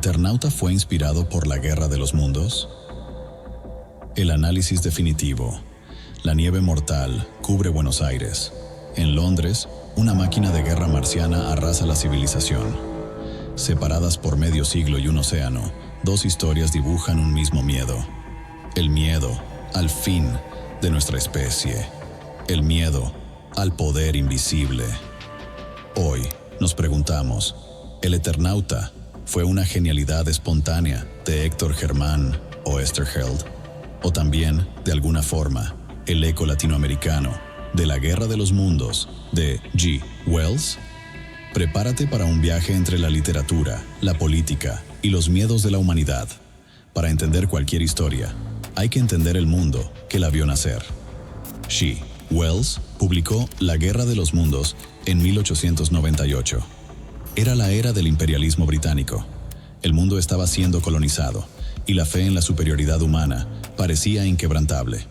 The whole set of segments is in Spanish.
Eternauta fue inspirado por la Guerra de los Mundos? El análisis definitivo. La nieve mortal cubre Buenos Aires. En Londres, una máquina de guerra marciana arrasa la civilización. Separadas por medio siglo y un océano, dos historias dibujan un mismo miedo. El miedo al fin de nuestra especie. El miedo al poder invisible. Hoy nos preguntamos, ¿el Eternauta fue una genialidad espontánea de Héctor Germán o Oesterheld? ¿O también, de alguna forma, el eco latinoamericano de la Guerra de los Mundos de G. Wells? Prepárate para un viaje entre la literatura, la política y los miedos de la humanidad. Para entender cualquier historia, hay que entender el mundo que la vio nacer. G. Wells publicó La Guerra de los Mundos en 1898. Era la era del imperialismo británico. El mundo estaba siendo colonizado y la fe en la superioridad humana parecía inquebrantable.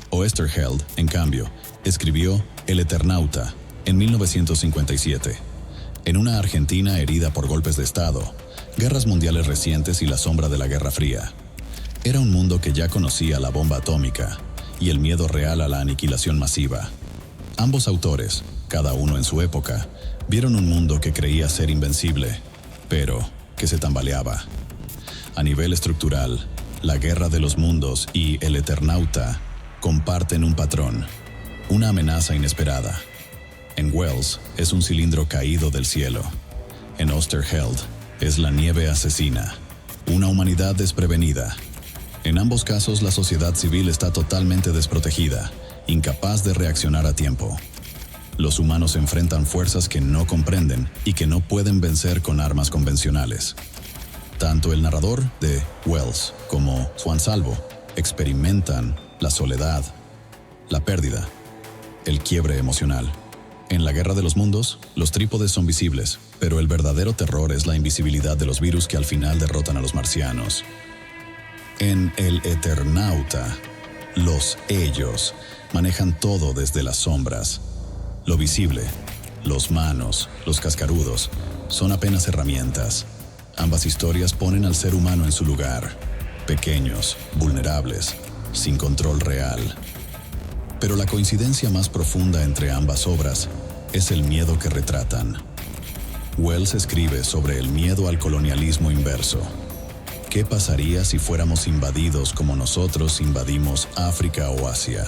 Oesterheld, en cambio, escribió El Eternauta en 1957. En una Argentina herida por golpes de Estado, guerras mundiales recientes y la sombra de la Guerra Fría. Era un mundo que ya conocía la bomba atómica y el miedo real a la aniquilación masiva. Ambos autores, cada uno en su época, vieron un mundo que creía ser invencible, pero que se tambaleaba. A nivel estructural, La Guerra de los Mundos y El Eternauta comparten un patrón, una amenaza inesperada. En Wells es un cilindro caído del cielo. En Oesterheld es la nieve asesina, una humanidad desprevenida. En ambos casos la sociedad civil está totalmente desprotegida, incapaz de reaccionar a tiempo. Los humanos enfrentan fuerzas que no comprenden y que no pueden vencer con armas convencionales. Tanto el narrador de Wells como Juan Salvo experimentan la soledad, la pérdida, el quiebre emocional. En la Guerra de los Mundos, los trípodes son visibles, pero el verdadero terror es la invisibilidad de los virus que al final derrotan a los marcianos. En El Eternauta, los ellos manejan todo desde las sombras. Lo visible, los manos, los cascarudos, son apenas herramientas. Ambas historias ponen al ser humano en su lugar, pequeños, vulnerables, sin control real. Pero la coincidencia más profunda entre ambas obras es el miedo que retratan. Wells escribe sobre el miedo al colonialismo inverso. ¿Qué pasaría si fuéramos invadidos como nosotros invadimos África o Asia?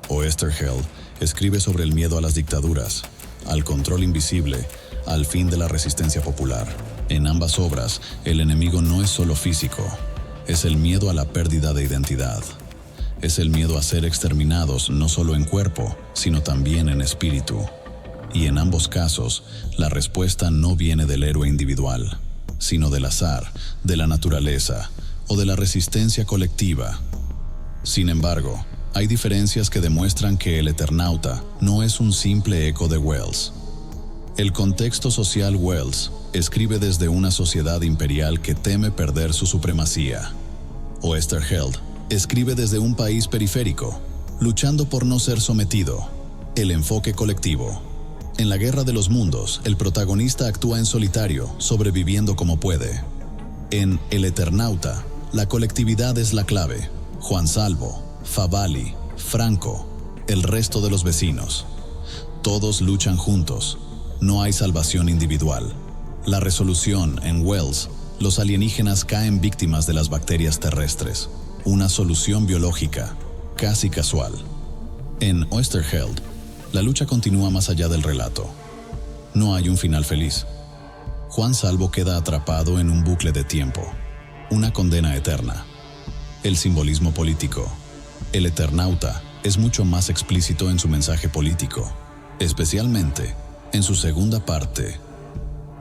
Oesterheld escribe sobre el miedo a las dictaduras, al control invisible, al fin de la resistencia popular. En ambas obras, el enemigo no es solo físico, es el miedo a la pérdida de identidad. Es el miedo a ser exterminados no solo en cuerpo, sino también en espíritu. Y en ambos casos, la respuesta no viene del héroe individual, sino del azar, de la naturaleza o de la resistencia colectiva. Sin embargo, hay diferencias que demuestran que El Eternauta no es un simple eco de Wells. El contexto social Wells escribe desde una sociedad imperial que teme perder su supremacía. Oesterheld escribe desde un país periférico, luchando por no ser sometido. El enfoque colectivo. En La Guerra de los Mundos, el protagonista actúa en solitario, sobreviviendo como puede. En El Eternauta, la colectividad es la clave. Juan Salvo, Favalli, Franco, el resto de los vecinos. Todos luchan juntos. No hay salvación individual. La resolución en Wells, los alienígenas caen víctimas de las bacterias terrestres. Una solución biológica, casi casual. En Oesterheld, la lucha continúa más allá del relato. No hay un final feliz. Juan Salvo queda atrapado en un bucle de tiempo, una condena eterna. El simbolismo político. El Eternauta es mucho más explícito en su mensaje político, especialmente en su segunda parte,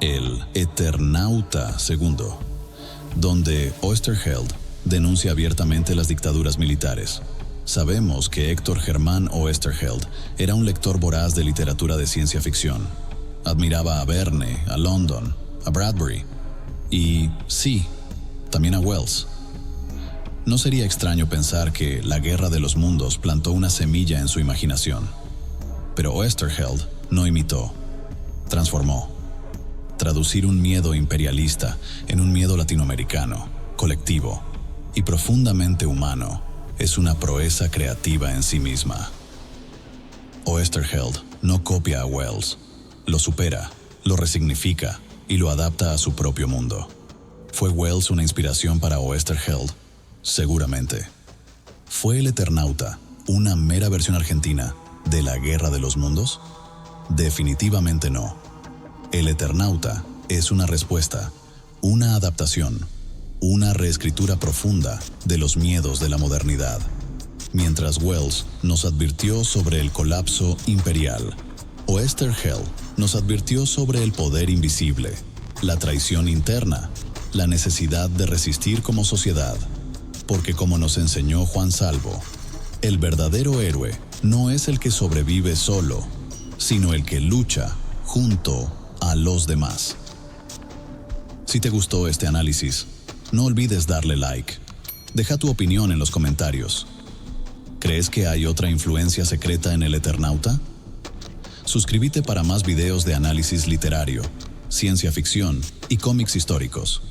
El Eternauta II, donde Oesterheld denuncia abiertamente las dictaduras militares. Sabemos que Héctor Germán Oesterheld era un lector voraz de literatura de ciencia ficción. Admiraba a Verne, a London, a Bradbury y, sí, también a Wells. No sería extraño pensar que La Guerra de los Mundos plantó una semilla en su imaginación. Pero Oesterheld no imitó, transformó. traducir un miedo imperialista en un miedo latinoamericano, colectivo y profundamente humano es una proeza creativa en sí misma. Oesterheld no copia a Wells, lo supera, lo resignifica y lo adapta a su propio mundo. ¿Fue Wells una inspiración para Oesterheld? Seguramente. ¿Fue El Eternauta una mera versión argentina de La Guerra de los Mundos? Definitivamente no. El Eternauta es una respuesta, una adaptación, una reescritura profunda de los miedos de la modernidad. Mientras Wells nos advirtió sobre el colapso imperial, Oesterheld nos advirtió sobre el poder invisible, la traición interna, la necesidad de resistir como sociedad. Porque como nos enseñó Juan Salvo, el verdadero héroe no es el que sobrevive solo, sino el que lucha junto a los demás. Si te gustó este análisis, no olvides darle like. Deja tu opinión en los comentarios. ¿Crees que hay otra influencia secreta en El Eternauta? Suscríbete para más videos de análisis literario, ciencia ficción y cómics históricos.